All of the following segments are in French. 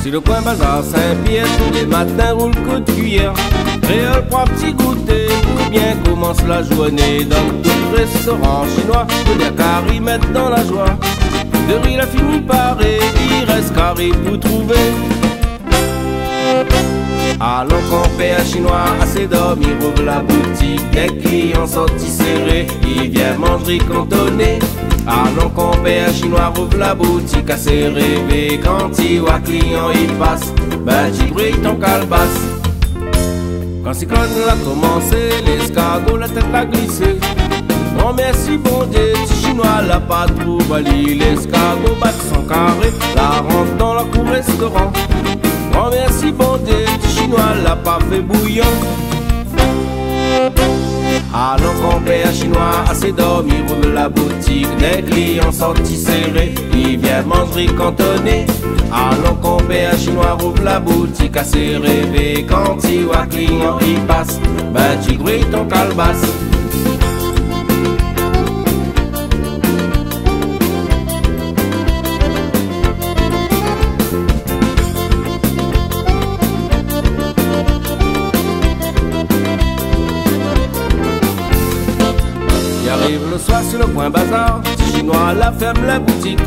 Sur le coin bazar Saint-Pierre, tous les matins roule coup de cuillère. Réole prend petit goûter pour bien commence la journée. Dans tout restaurant chinois, le Yakari mettre dans la joie. De riz il a fini paré, il reste carré pour trouver. Allons camper un chinois, assez dormi, rouvre la boutique. Des clients sortis serrés, il vient manger cantonné. Allons camper un chinois, rouvre la boutique, assez rêvé. Quand il voit client il passe, ben tu brilles ton calebasse. Quand c'est quand on a commencé, l'escargot la tête a glissé. Non merci bon Dieu, petit chinois l'a pas trop bali. L'escargot bat son carré, la rentre dans la cour restaurant. Non merci bon Dieu, petit chinois l'a pas fait bouillon. Allons camper un chinois, assez dormi, rouvre la boutique. Des clients sortis serrés, il vient manger cantonné. Allons camper un chinois, rouvre la boutique, assez rêvé. Quand il voit client il passe, ben tu grilles ton calebasse. J'arrive le soir sur le coin bazar, chinois la ferme la boutique.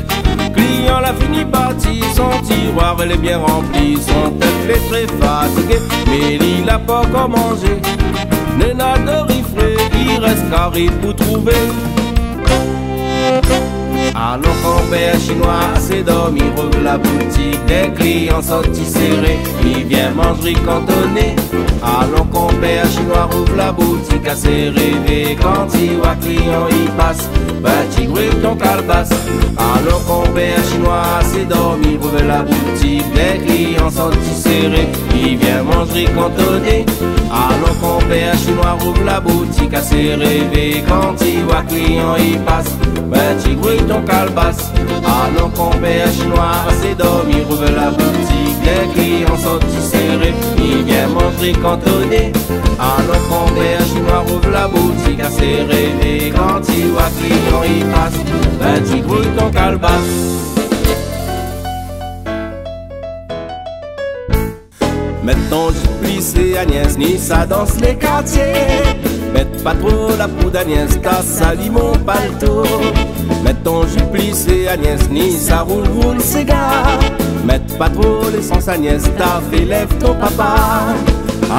Client la fini parti, son tiroir elle est bien rempli. Son tête est très fatigué, mais il a pas encore mangé. Néna de riz frais, il reste carré pour trouver. Allons camper un chinois, assez dormi, rouvre la boutique. Des clients sortis serrés, il vient manger cantonné. Allons camper un chinois, rouvre la boutique, assez rêvé. Quand il voit client il passe, ben tu grilles ton calebasse. Allons camper un chinois, assez dormi, rouvre la boutique. Des clients sortis serrés, il vient manger cantonné. Allons camper un chinois, rouvre la boutique, assez rêvé. Quand il voit client il passe, ben tu grilles ton calebasse. Allons camper un chinois, assez dormi, rouvre la boutique. Des clients sortis serrés, il vient manger cantonné. Allons camper un chinois, rouvre la boutique, assez rêvé. Quand il voit client il passe, ben tu grilles ton calebasse. Maintenant je plissé Agnès, ni ça danse les quartiers. Mette pas trop la poudre Agnès, t'as sali mon paletot. Mettons je plissé Agnès, ni ça roule cigare. Mette pas trop l'essence Agnès, t'as fait lève ton papa.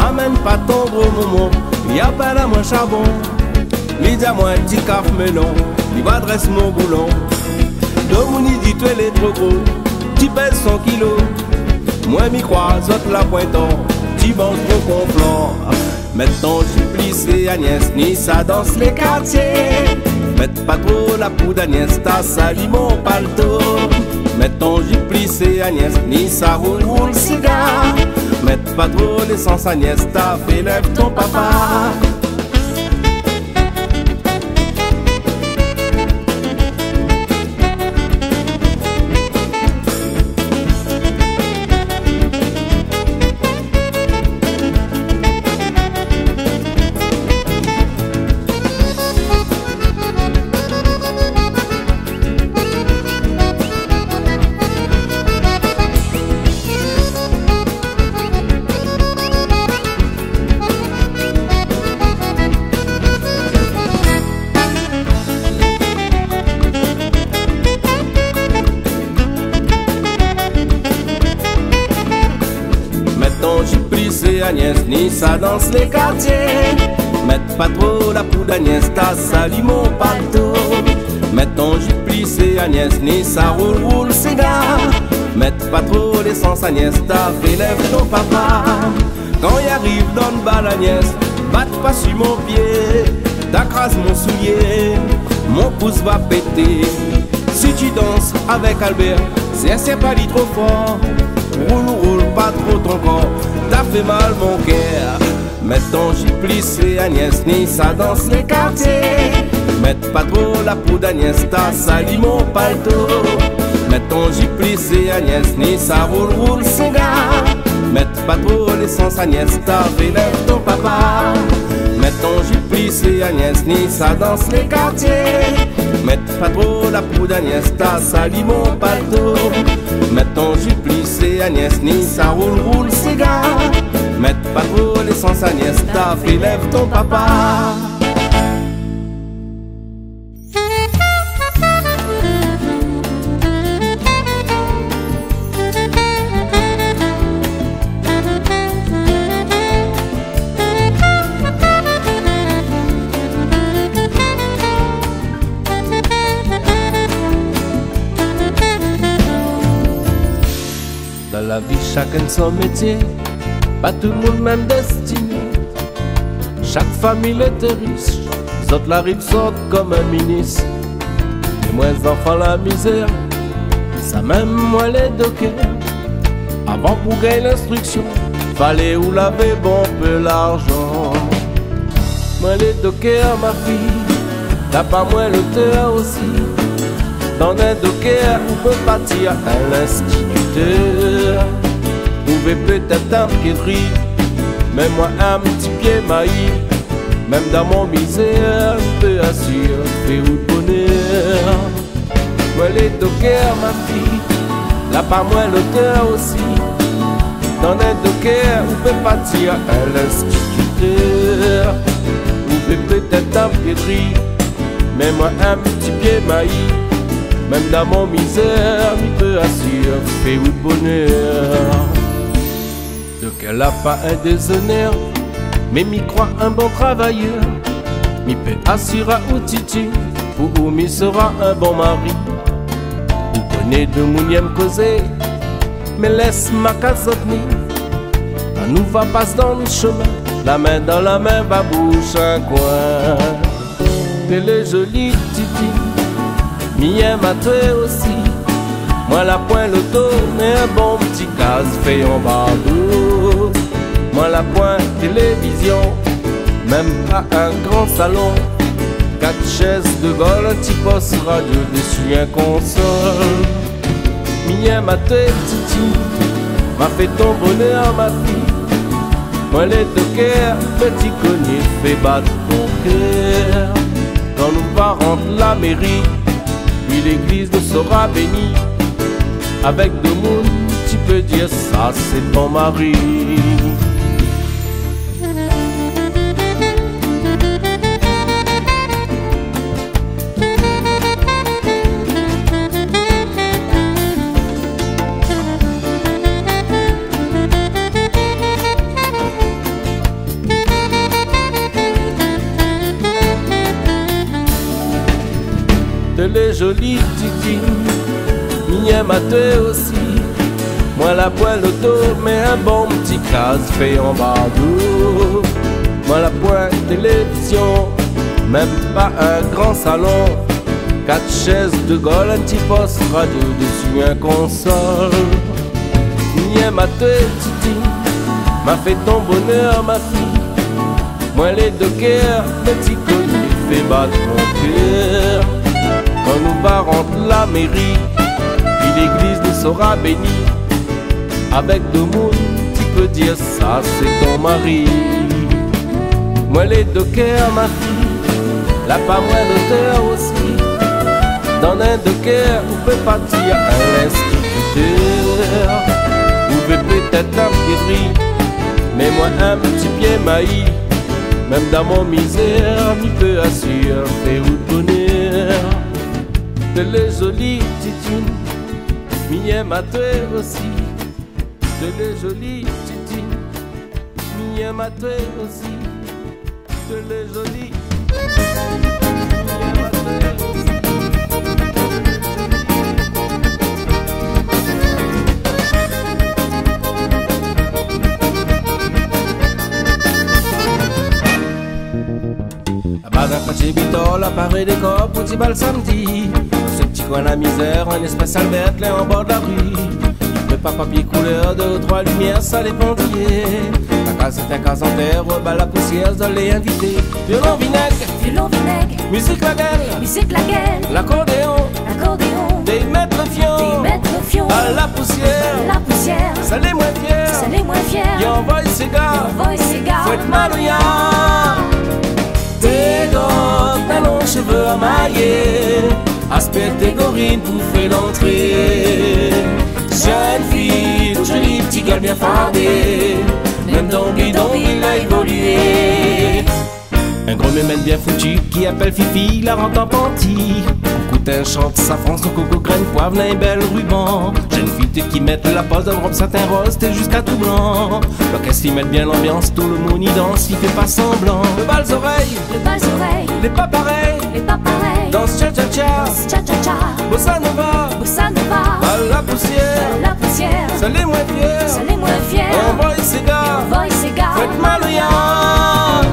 Amène pas ton gros momo, y'a pas la moins charbon. Lydia moi un petit caf melon, il va adresse mon boulon. Domouni dit tu es trop gros, tu pèses 100 kilos. Moi m'y crois, saute la pointon, tu manges ton conflant. Maintenant je plissé Agnès, ni ça danse les quartiers. Mette pas trop la poudre Agnès, t'as sali mon paletot. Mettons j'y plissé Agnès, ni ça roule cigare. Mette pas trop l'essence Agnès, t'as fait lève ton papa. J'y plissé Agnès, ni ça danse les quartiers. Mette pas trop la poudre Agnès, t'as sali mon paletot. Mettons j'y plissé Agnès, ni ça roule cigare. Mette pas trop l'essence Agnès, t'as fait lève ton papa. Quand y arrive dans le bal Agnès, batte pas sur mon pied. T'accrases mon soulier, mon pouce va péter. Si tu danses avec Albert, c'est pas dit trop fort. Roule pas trop ton corps, t'as fait mal mon cœur. Mettons j'y plissé Agnès, ni ça danse les quartiers. Mette pas trop la poudre Agnès, t'as sali mon paletot. Mettons j'y plissé Agnès, ni ça roule cigare. Mette pas trop l'essence Agnès, t'as fait lève ton papa. Mettons j'y plissé Agnès, ni ça danse les quartiers. Mette pas trop la poudre Agnès, t'as sali mon paletot. Mette ton jus plissé Agnès, ni ça roule c'est gars. Mette pas trop l'essence Agnès, t'as fait lève ton papa. Dans la vie, chacun son métier, pas tout le monde même destiné. Chaque famille était riche, les autres la rive sortent comme un ministre. Les moins enfants la misère, ça même moi les dockers. Avant pour gagner l'instruction, fallait ou laver bon peu l'argent. Moi les dockers ma fille, t'as pas moins l'auteur aussi. Dans un docker, on peut partir à l'instituteur. Pouvez peut-être un pied de riz, mais moi un petit pied maïs. Même dans mon misère, on peut assurer fait ou bonheur. Moi les dockers, ma fille, là pas moi l'auteur aussi. Dans un docker, on peut partir à l'instituteur. Pouvez peut-être un pied de riz, mais moi un petit pied maïs. Même dans mon misère, il peut assurer fait ou bonheur. Donc elle a pas un déshonneur, mais m'y croit un bon travailleur. M'y peut assurer ou titi, ou m'y sera un bon mari. Vous connaissez de mouniem causer, mais laisse ma casotni. On nous va passer dans le chemin, la main dans la main, babouche un coin. Elle est jolie titi, m'y aime à toi aussi. Moi la pointe l'auto, mais un bon petit casse fait en bardeau. Moi la pointe télévision, même pas un grand salon. 4 chaises de gaulle, un petit poste radio, dessus un console. M'y aime à toi titi, m'a fait ton bonheur ma fille. Moi les dockers, petit connu, fait battre ton cœur. Quand nous parents de la mairie, puis l'église nous sera bénie. Avec deux monde, tu peux dire ça c'est ton mari. Les jolies titi, m'y aime à toi aussi. Moi la poêle auto, mais un bon petit casse fait en bardeau. Moi la poêle télévision, même pas un grand salon. 4 chaises de gaulle, un petit poste radio, dessus un console. M'y aime à toi titi, m'a fait ton bonheur ma fille. Moi les dockers, petit connu, fait battre mon cœur. Quand nous parents de la mairie, puis l'église nous sera bénie. Avec deux mots, tu peux dire ça c'est ton mari. Moi les dockers ma fille, la pas moins d'auteur aussi. Dans un docker, on peut partir à l'instituteur. Vous pouvez peut-être un pied de riz, mais moi un petit pied maïs. Même dans mon misère, m'y peut assurer fait ou bonheur. De les jolies titines, m'y aime à toi aussi. De les jolies titines, m'y aime à toi aussi. De les jolies Madame Paché Bitol apparaît des corps pour t'y bal samedi. Ce petit coin la misère, un espace Albert, là en bord de la rue. Le papier couleur de 3 lumières, ça les pendiers. La case est un case en terre, bas la poussière, de les inviter. Violon vinaigre, musique la gueule, l'accordéon, des maîtres fions, à la poussière, ça les moins fiers, y'en voit ces gars, faut être mal ou y'a. Des gosses, talons, cheveux à mailler, aspect tes gorines pour faire l'entrée. Jeune fille, toute jolie, petit gars bien fardé, même dans bidon il a évolué. Un gros mémène bien foutu qui appelle Fifi, la rentre en panty. Coutin chante sa France, son coco graine, poivre, un bel ruban. Jeune fille qui met la pose d'un robe satin rose, t'es jusqu'à tout blanc. L'orchestre y met bien l'ambiance, tout le monde y danse, il fait pas semblant. Le bal oreilles, les pas pareils, danse cha cha cha, bossa nova, à la poussière, ça les moins fiers, on voit ces gars, faites mal au yard.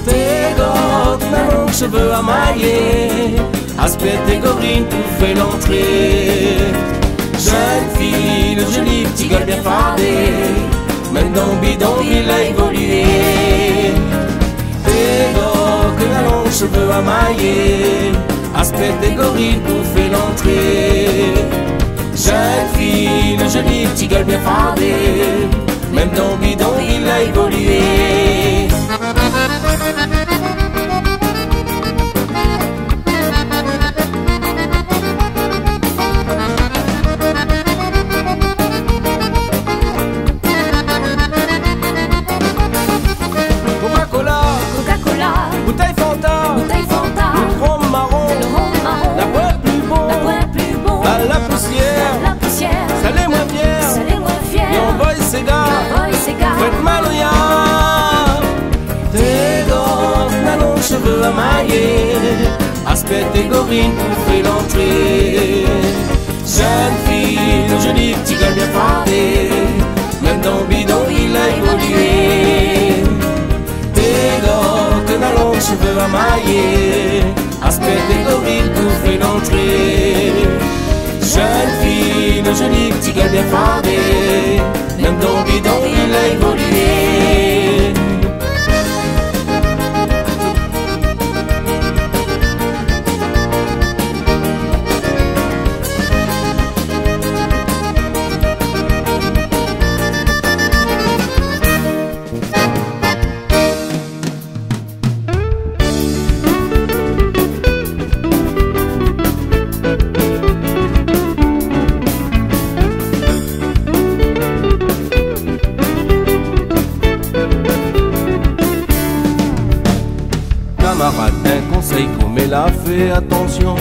Tes gars, talons, cheveux à mailler, aspect tes gorines pour faire l'entrée. Jeune fille, le joli petit gars bien fardé, même dans bidon il a évolué. Tes gars, talons, cheveux à mailler, aspect tes gorines pour faire l'entrée. Jeune fille, le joli petit gars bien fardé, même dans bidon il a évolué. Coca-Cola, bouteille Fanta, le rhum marron, la boîte plus bon, à la poussière, ça les moins fiers, et on voit ces gars, faites mal au yard. Tes gars, talons, cheveux à mailler, aspect tes gorines pour faire l'entrée. Jeune fille, le joli petit gars bien fardé, même dans bidon il a évolué. Tes gars, talons, cheveux à mailler, aspect tes gorines pour faire l'entrée. Jeune fille, le joli petit gars bien fardé, même dans bidon il a évolué. Camarade, un conseil qu'on met là, fais attention.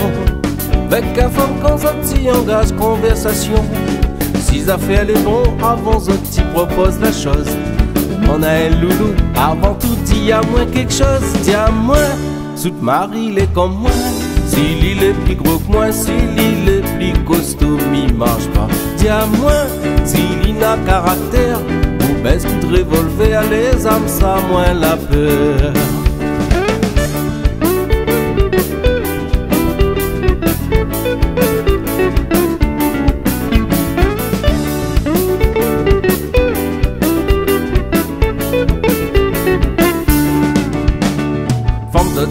Avec un femme quand ça t'y engage conversation. Si ça fait aller bon, avant ça t'y propose la chose. On a un loulou, avant tout il y a moins quelque chose. Tiens moi, sous mari il est comme moi. S'il il est plus gros que moi, s'il il est plus costaud, m'y marche pas. Tiens moi, s'il il n'a caractère, ou baisse coup de revolver, les âmes ça moins la peur.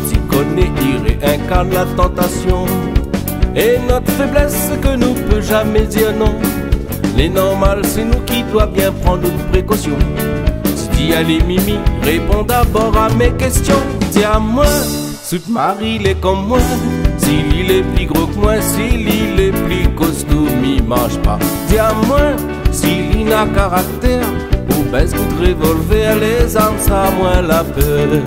Tu connais, il réincarne la tentation. Et notre faiblesse, c'est que nous peut jamais dire non. Les normales, c'est nous qui doit bien prendre nos précautions. Si tu as les mimi, réponds d'abord à mes questions. Tiens-moi, sous mari, il est comme moi. S'il il est plus gros que moi, s'il il est plus costaud, m'y mange pas. Tiens-moi, s'il il n'a caractère, ou baisse coup de revolver, les armes, ça a moins la peur.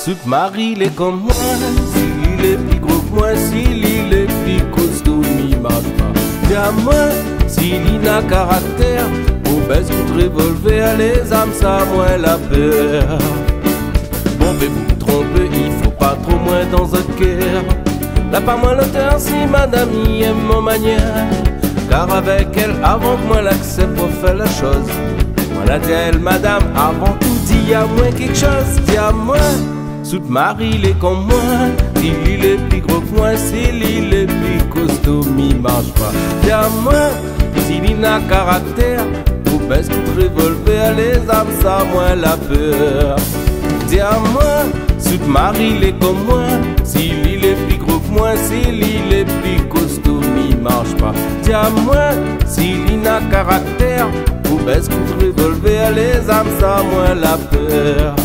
Sous mari, il est comme moi. S'il est plus gros que moi, s'il est plus costaud, m'y marche pas. Bien moi, s'il n'a caractère, au baisse coup de revolver, les âmes, ça a moins la peur. Bon, mais vous trompez, il faut pas trop moins dans votre cœur. Là, pas moi l'auteur, si madame y aime mon manière. Car avec elle, avant que moi l'accepte pour faire la chose. Moi la dit elle, madame, avant tout, il y a moins quelque chose. Dis à moi. Sous Marie, il est comme moi. Il est plus gros que moi, s'il est plus costaud, m'y marche pas. Dis-moi, s'il a caractère, ou baisse tout revolver, les âmes, ça, moi, la peur. Dis-moi, sous Marie, il est comme moi. S'il est plus gros que moi, s'il est plus costaud, m'y marche pas. Dis-moi, s'il a caractère, ou baisse tout revolver, les âmes, ça, moi, la peur.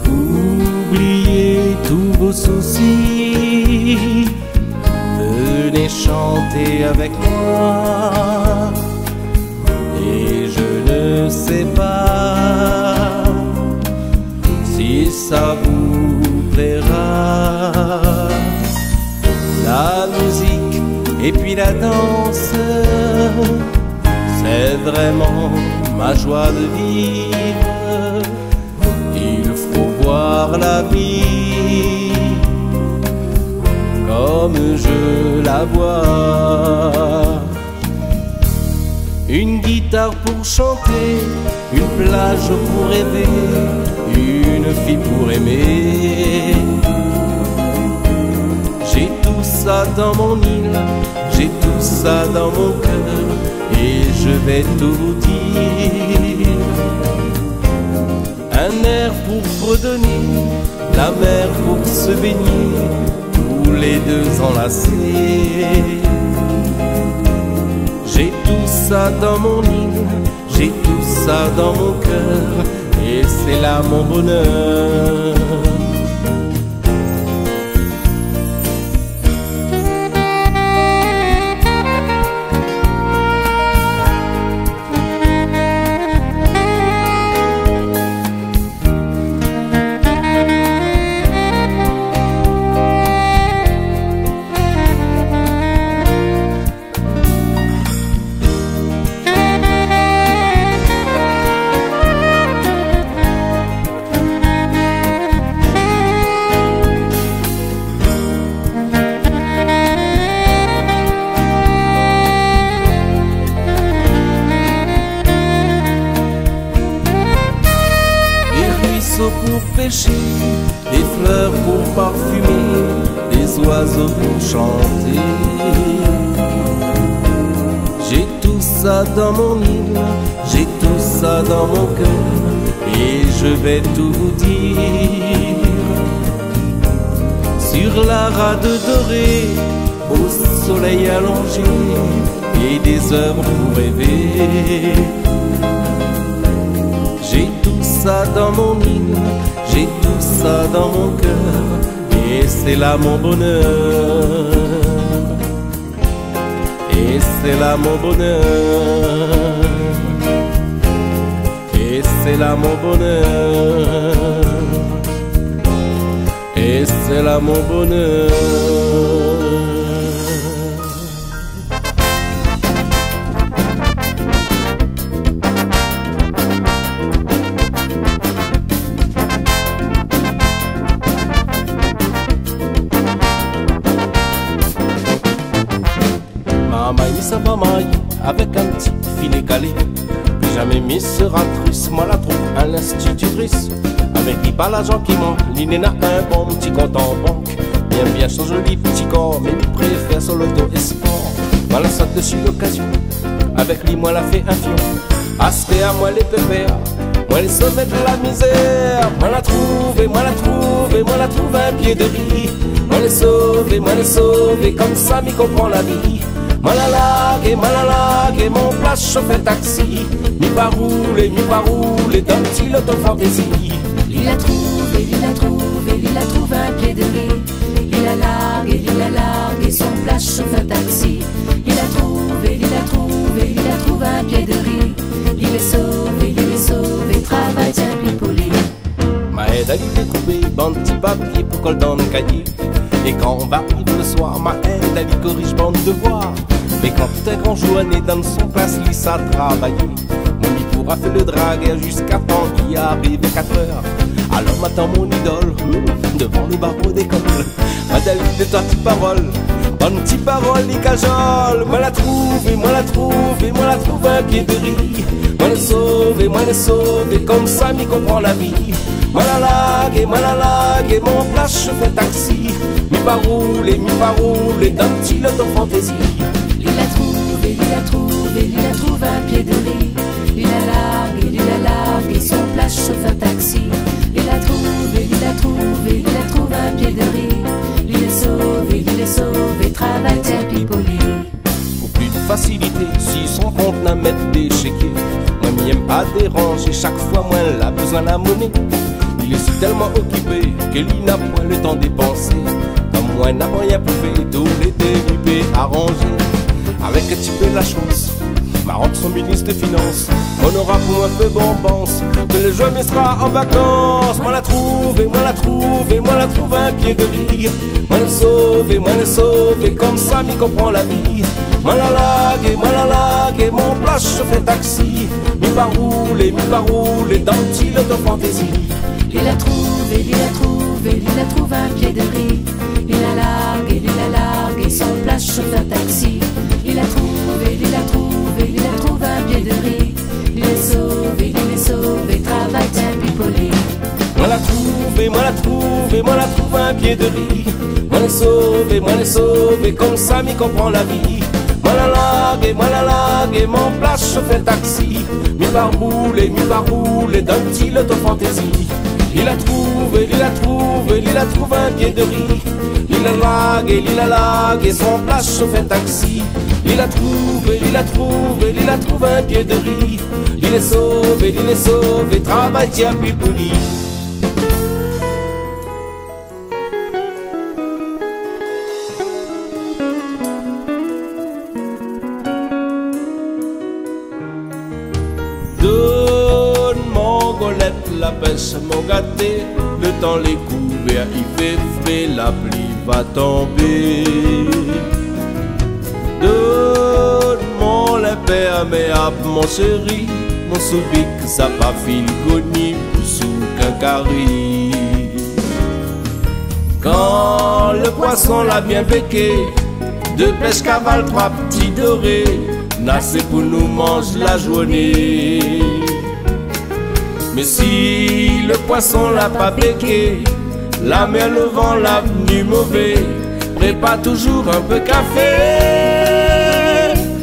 Oubliez tous vos soucis, venez chanter avec moi. Et je ne sais pas si ça vous plaira. La musique et puis la danse, c'est vraiment ma joie de vivre. Il faut voir la vie comme je la vois. Une guitare pour chanter, une plage pour rêver, une fille pour aimer. J'ai tout ça dans mon île, j'ai tout ça dans mon cœur, et je vais tout vous dire. Un air pour fredonner, la mer pour se baigner, tous les deux enlacés. J'ai tout ça dans mon île, j'ai tout ça dans mon cœur, et c'est là mon bonheur. Pour pêcher, des fleurs pour parfumer, des oiseaux pour chanter. J'ai tout ça dans mon île, j'ai tout ça dans mon cœur, et je vais tout vous dire. Sur la rade dorée, au soleil allongé, et des heures pour rêver. J'ai tout ça dans mon île, j'ai tout ça dans mon cœur, et c'est là mon bonheur. Et c'est là mon bonheur. Et c'est là mon bonheur. Et c'est là mon bonheur. Ça va maille avec un petit filet calé. Plus jamais miseratrice, moi la trouve à l'institutrice. Avec qui pas l'argent qui manque, l'inéna un bon petit compte en banque. Bien son joli petit corps, mais il préfère son loto et sport. Moi la saute dessus l'occasion, avec lui moi la fait un fion. Aspect à moi les pépères, moi les sauver de la misère. Moi la trouve, moi la trouve, moi la trouve un pied de riz. Moi les sauver, comme ça m'y comprend la vie. Moi la lague, mon place chauffeur taxi. Mi pas rouler, dans petit loto fantaisie. Il la trouve, il la trouve, il la trouve un pied de riz. Il la largue, son place chauffeur taxi. Il la trouve, il la trouve, il la trouve un pied de riz. Il est sauvé, travaille bien plus poli. Ma aide à lui découper, bande petit papier pour col dans le cahier. Et quand on va arriver le soir, ma haine, elle y corrige bande de devoir. Mais quand tout un grand journée donne son place, il s'à travailler. Mon lit pourra faire le draguer jusqu'à temps qu'il arrive 4 heures. Alors m'attend mon idole, devant le barreau d'école. Madeleine de toi petite parole, bonne petite parole, les cajoles. Moi la trouve, et moi la trouve, et moi la trouve un pied de riz. Moi le sauve, et comme ça m'y comprend la vie. Moi la lague, et mon place je fais taxi. Mi pas rouler, d'un petit lot de fantaisie. Il la trouve, et il la trouve, et il la trouve un pied de riz. Il la largue, et son place chauffe un taxi. Il la trouve, et il la trouve, et il la trouve un pied de riz. Il est sauve, et travaille tiens pipoli. Pour plus de facilité, si son compte n'a mettre des chéquiers. Moi m'y aime pas déranger, chaque fois moi elle a besoin de la monnaie. Il est si tellement occupé qu'il n'a point le temps de dépenser. Comme moi n'a rien pour faire, tout l'été lui peut arranger. Avec un petit peu de la chance, ma rentre son ministre des Finances. On aura pour un peu bonbons, que le jeune sera en vacances. Moi la trouve, et moi la trouve, et moi la trouve un pied de riz. Moi le sauve, et comme ça m'y comprend la vie. Moi la lague, et mon place je fais taxi. Mi pas rouler, dans le petit lot de fantaisie. Il la trouve, et il la trouve, et il la trouve un pied de riz. Il la largue, et son place chauffe un taxi. Il la trouve, et il la trouve, et il la trouve un pied de riz. Il est sauve, et travaille tiens pipoli. Moi la trouve, et moi la trouve un pied de riz. Moi le sauve, et comme ça m'y comprend la vie. Moi la lague, et mon place je fais taxi. Mi pas rouler, dans le petit lot de fantaisie. Il la trouve, et il la trouve, et il la trouve un pied de riz. Il la lague, et son place chauffe un taxi. Il la trouve, et il la trouve, et il la trouve un pied de riz. Il est sauve, et travaille tiens pipoli. Donne mon golette, la pêche mon gâté. Le temps les couverts, il fait frais, la pluie va tomber. Donne mon l'imperméable, mon chéri. Mon soubic, ça pas fil goni, pour sous cancari. Quand le poisson l'a bien becqué, deux pêches cavale, 3 petits dorés. Nassé pour nous manger la journée. Mais si le poisson l'a pas becqué, la mer, le vent, l'avenue mauvais, prépare toujours un peu café.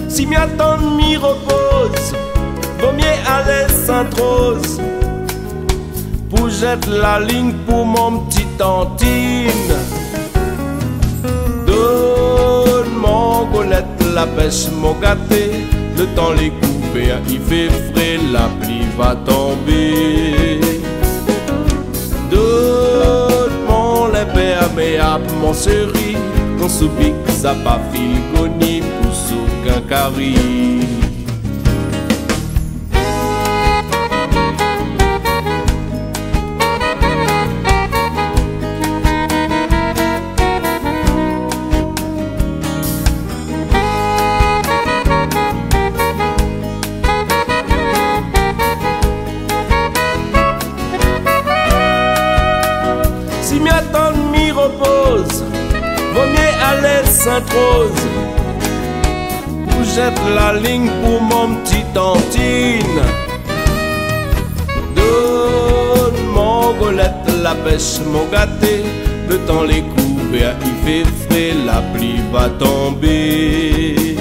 Si m'y attend, m'y repose, vaut mieux aller Sainte-Rose, pour jeter la ligne pour mon petit Tantine. Donne mon golette, la pêche mon gâté. Le temps les couverts, il fait frais, la pluie va tomber. Donne mon l'imperméable, mon chéri. Mon soubic, ça pas fil goni, pour sous cancari. Si m'y attend, m'y repose, vaut mieux aller Sainte-Rose, pour jeter la ligne pour mon petit Tantine. Donne mon golette, la pêche mon gâté. Le temps les couverts, il fait frais, la pluie va tomber.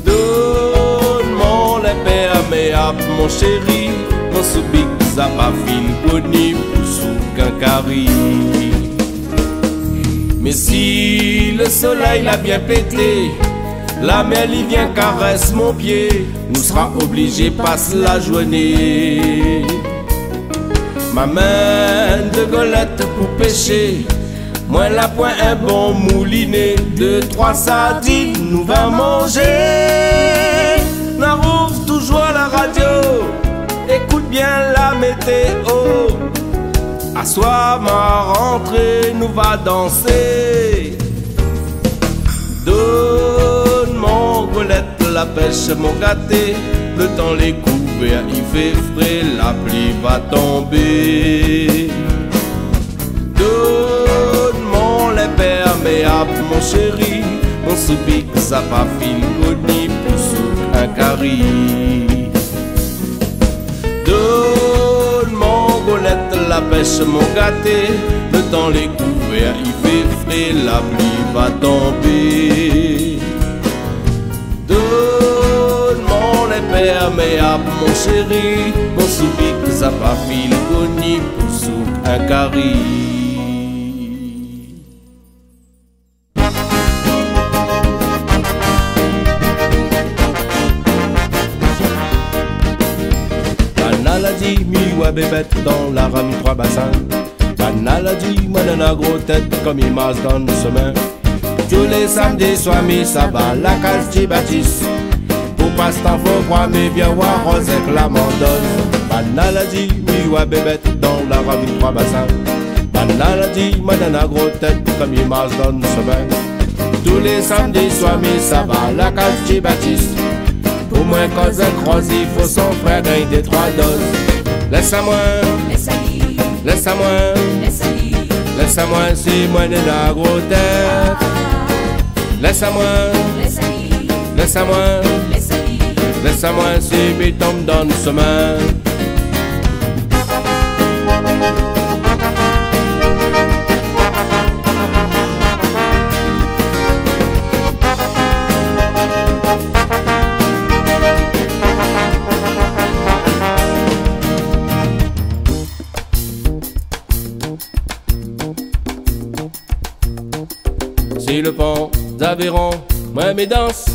Donne mon l'imperméable, mon chéri. Mon soubic, ça pas fil goni, pour sous cancari. Mais si le soleil l'a bien pété, la mer il vient caresse mon pied, nous sera obligé passer la journée. Ma main de golette pour pêcher, moi la point un bon moulinet, 2-3 sardines nous va manger. N'a rouvre toujours la radio, écoute bien la météo. À à soir ma rentrée nous va danser. Donne mon golette, la pêche mon gâté, le temps les couverts, il fait frais, la pluie va tomber. Donne mon l'imperméable mon chéri, mon soupic ça pas fil coni pour souk un carré. Donne mon golette, la pêche mon gâté, le temps les couverts, il fait frais, la pluie va tomber. Donne mon imperméable mon chéri, mon soupic ça pas fil coni pour souk un carré. Banaladi, mi wa bébête dans la rame trois bassins. Banaladi, moi nana gros tête comme il masse dans le chemin. Tous les samedis soirs mi ça va la case du Baptiste. Pour passe-temps faut croire mais bien voir Rosette la mandonne. Banaladi, mi wa bébête dans la rame trois bassins. Banaladi, moi nana gros tête comme il masse dans le chemin. Tous les samedis soirs mi ça va la case du Baptiste. Pour moi quand un croise il faut son frère gagne des 3 doses. Laisse-moi, laisse-moi, laisse-moi si moi n'est la gros tête. Laisse-moi, laisse-moi, laisse-moi si il tombe dans le chemin. Si le pont d'Aveyron, moi mes danses,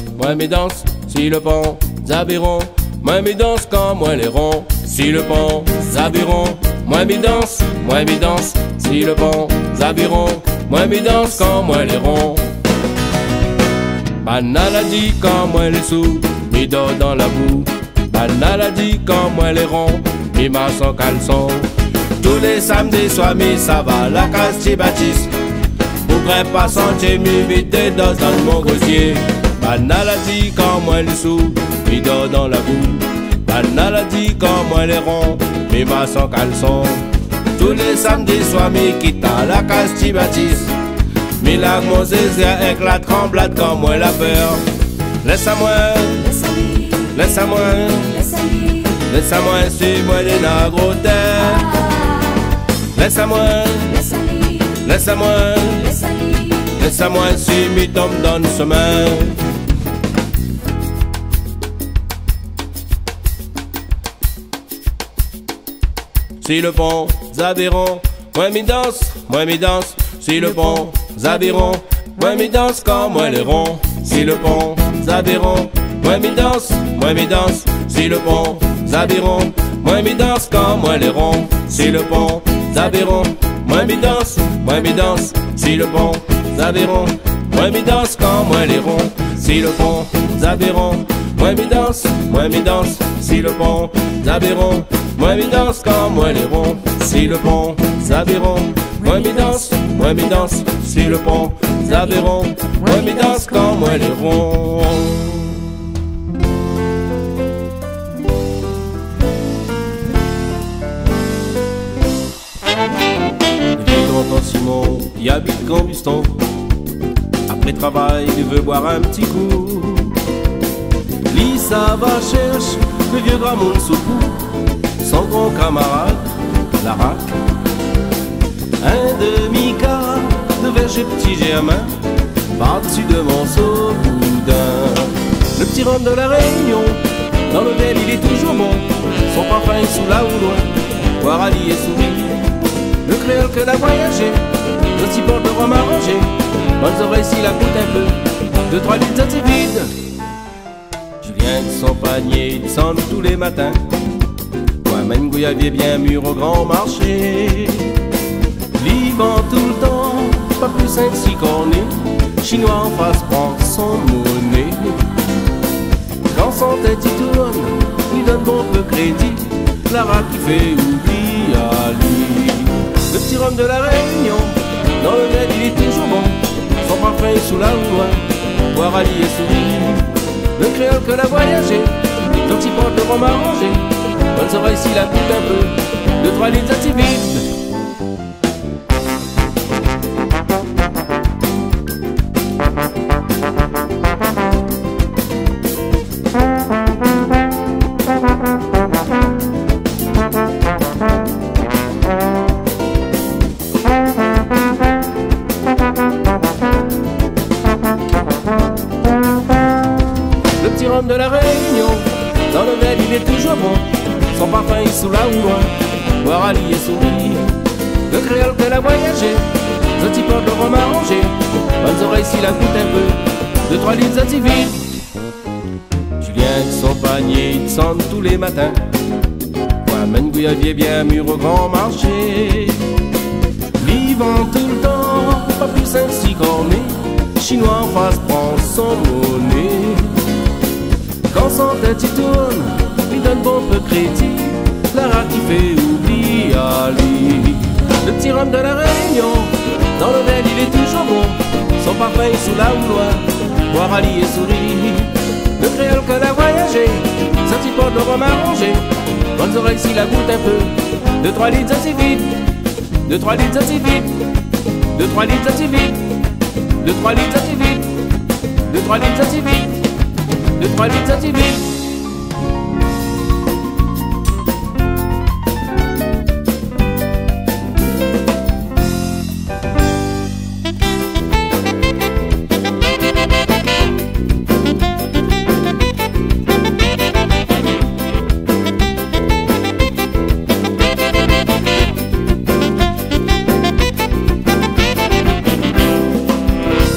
si le pont d'Aveyron, moi mes danses quand moi les ronds. Si le pont d'Aveyron, moi mes danses, si le pont d'Aveyron, moi mes danses quand moi les ronds. Banaladi quand moi les sous, mi dors dans la boue. Banaladi quand moi les ronds, mi marche sans caleçon. Tous les samedis soirs mi ça va la case chez Baptiste. Pour pas sentir mi vite dans mon grossier. Banaladi quand moi les sous, mi dort dans la boue. Banaladi quand moi les ronds, mi marche sans caleçon. Tous les samedis soirs mi quitte à la case chez Baptiste. Mi la mon zézia éclate tremblade quand moi la peur. Laisse-moi, laisse-moi, laisse-moi si moi les na gros tête. Laisse-moi, laisse-moi, laisse-moi si mi tombe dans le chemin. Si le pont d'Aveyron, moi mi danse, si le pont d'Aveyron, moi mi danse quand moi les ronds. Si le pont d'Aveyron, moi mi danse, si le pont d'Aveyron, moi mi danse quand moi les ronds. Si le pont d'Aveyron, moi mi danse, si le pont d'Aveyron, moi mi danse quand moi les ronds. Si le pont d'Aveyron, moi mi danse, si le pont d'Aveyron, moi mi danse quand moi les ronds. Si le pont d'Aveyron, moi mi danse, si le pont d'Aveyron, moi mi danse quand moi les ronds. Tonton Simon, il habite Cambuston. Après travail, il veut boire un petit coup. Lisa va chercher le vieux Gramont sous cou. Son grand camarade, Larac. Un demi-quart de verger petit germain, par-dessus de Monceau boudin. Le petit rhum de la Réunion, dans le verre il est toujours bon. Son parfum est sous la houloine, voir Ali et sourire. Le créole que l'a voyagé, aussi pour le rhum arrangé. Bonnes oreilles s'il la coûte un peu, 2-3 litres c'est vide. Julien de son panier descend tous les matins. Moi-même Gouyavier bien mûr au grand marché. Liban tout le temps, pas plus 5-6 cornets. Chinois en face prend son monnaie. Quand son tête il tourne, il donne bon peu crédit. Lara qui fait oubli à lui. Le petit rhum de la Réunion, dans le verre il est toujours bon. Son parfum est sous la loi, boire à lier sourire. Le créole que la voyager, quand il porte le rhum arrangé. Bonnes oreilles s'il la goûte un peu, 2-3 litres assez vite. Le petit rhum de la Réunion, dans le verre il est toujours bon. Son parfum est sous la loin, boire à lier sourire. Le créole que la voyager, petit porte le rhum arrangé. Bonnes oreilles s'il la goûte un peu, 2-3 litres assez vite. Julien avec son panier, il sonne tous les matins. Moi, mène Gouyavier bien mûr au grand marché. Vivant tout le temps, pas plus ainsi corné. Chinois en face prend son monnaie. Quand son tête y tourne, lui donne bon peu crédit. La rare qui fait oublier à lui. Le petit rhum de la Réunion, dans le verre il est toujours bon. Son parfum est sous la houloir, boire à lier sourire. Le créole que la voyager, sorti porte le rhum arrangé. Bonnes oreilles s'il la goûte un peu, 2-3 litres assez vite. 2-3 litres assez vite. 2-3 litres assez vite. 2-3 litres assez vite. 2-3 litres assez vite. 2-3 litres assez vite.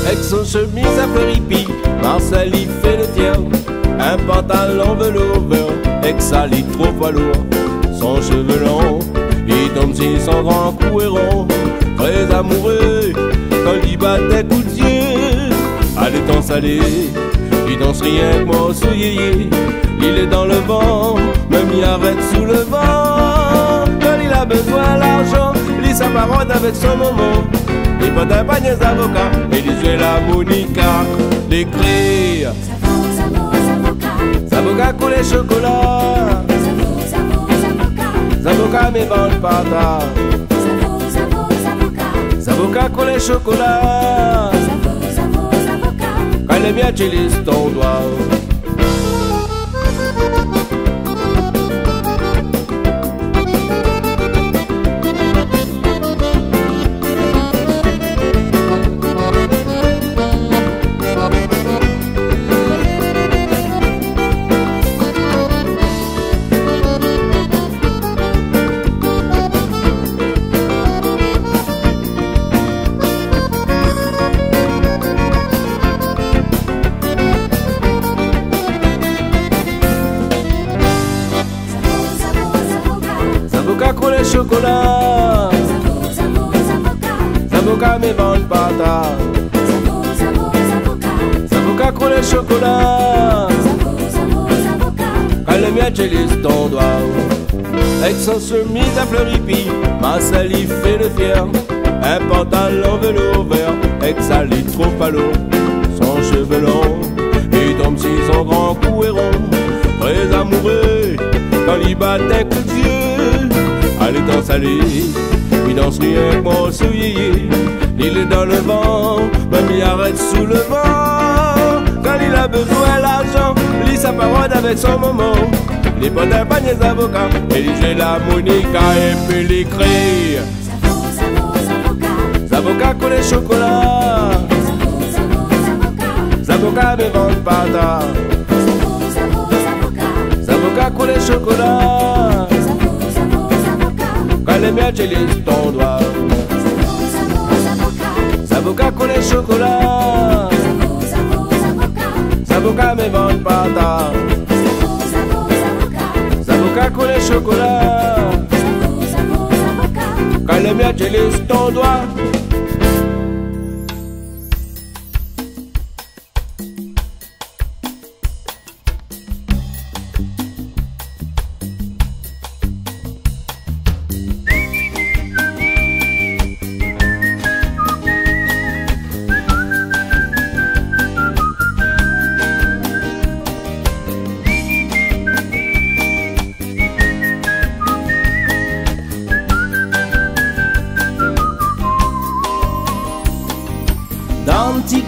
Avec son chemise à fleurie, Marcel y fait le tiers. Un pantalon velours, avec sa lit trop poids lourd. Son cheveu long, il tombe sur son grand cou et rond. Très amoureux, quand il battait coup de yeux. À l'étang salé, il danse rien que moi sous yéyé. Il est dans le vent, même il arrête sous le vent. Quand il a besoin d'argent, il lit sa parole avec son moment. Il porte un panier d'avocats, et il joue la Monica. L'écrire Zavoka coule les chocolats. Zavoka mes bandes patates. Zavoka coule les chocolats. Quand les miens tu lisses ton doigt. Zavoka coule les chocolats. Zavoka mes bandes patates. Zavoka coule les chocolats. Quand le mien tu lisses ton doigt. Avec son chemise à fleuripi, Marcel y fait le fier. Un pantalon velours vert, avec sa lit trop palo. Son cheveu long, il tombe sur son grand cou et rond. Très amoureux, quand il bat un coup de yeux. À l'étang salé, il danse rien que moi sous yéyé. Il est dans le vent, même il arrête sous le vent. Quand il a besoin d'argent, lit sa parole avec son moment. Il porte un panier d'avocats, et il joue la Monica et peut l'écrire. Zavoka coule les chocolats. Zavoka mes bandes patates. Zavoka coule les chocolats. Quand les miens tu lisses ton doigt. Zavoka coule les chocolats. Zavoka mes bandes patates. Zavoka coule les chocolats. Quand les miens tu lisses ton doigt.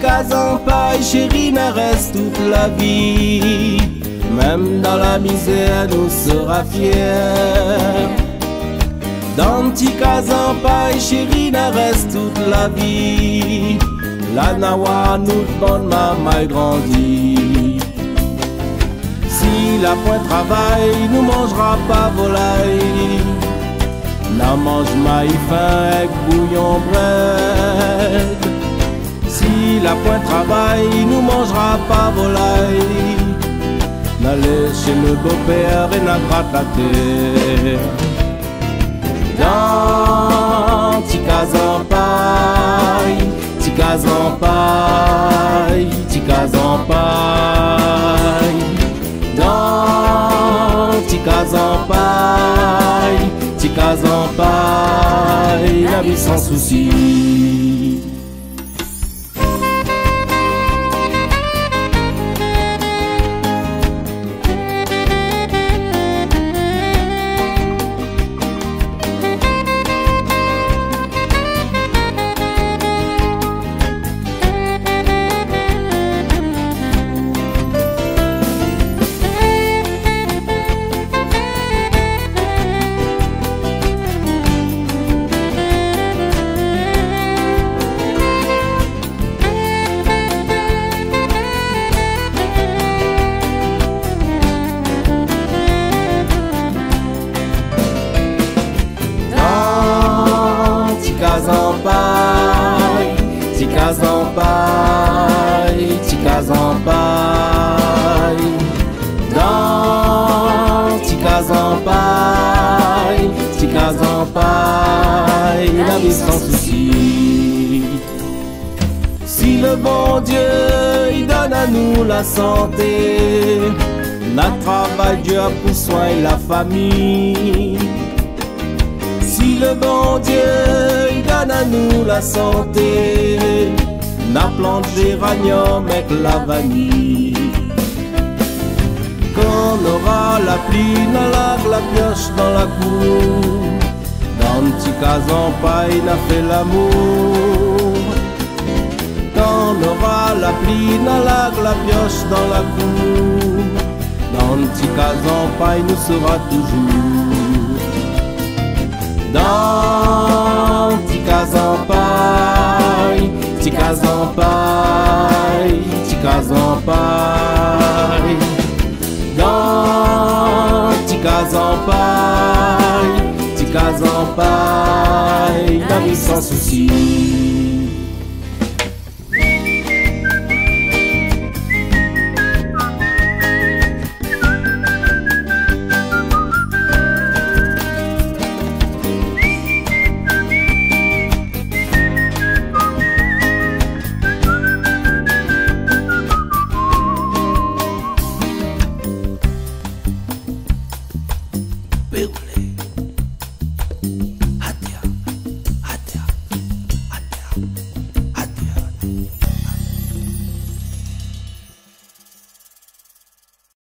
cas en paille, chérie, ne reste toute la vie. Même dans la misère, nous sera fiers. Dans petit cas en paille, chérie, ne reste toute la vie. La nawa nous bonne maman grandit. Si la point travail, nous mangera pas volaille. La mange maï fin avec bouillon bread. Si la point travail, nous mangera pas volaille. N'allez chez le beau-père et n'a gratte la terre. Dans ti cas en paille, ti cas en paille, ti cas en paille. Dans ti cas en paille, ti cas en paille, la vie sans souci. En paille, ti cas en paille, ti cas en paille. Dans ti cas en paille, ti cas en paille, la vie sans souci. Si le bon Dieu il donne à nous la santé, notre travail Dieu a pour soin la famille. Si le bon Dieu il donne à nous la santé, n'a plante géranium avec la vanille. Quand on aura la pluie, n'a la pioche dans la cour. Dans un petit cas en paille, n'a fait l'amour. Quand on aura la pluie, n'a la pioche dans la cour. Dans un petit cas en paille, nous sera toujours. Dans ti cas en paille, ti cas en paille, ti cas en paille. Dans ti cas en paille, ti cas en paille, la vie sans souci.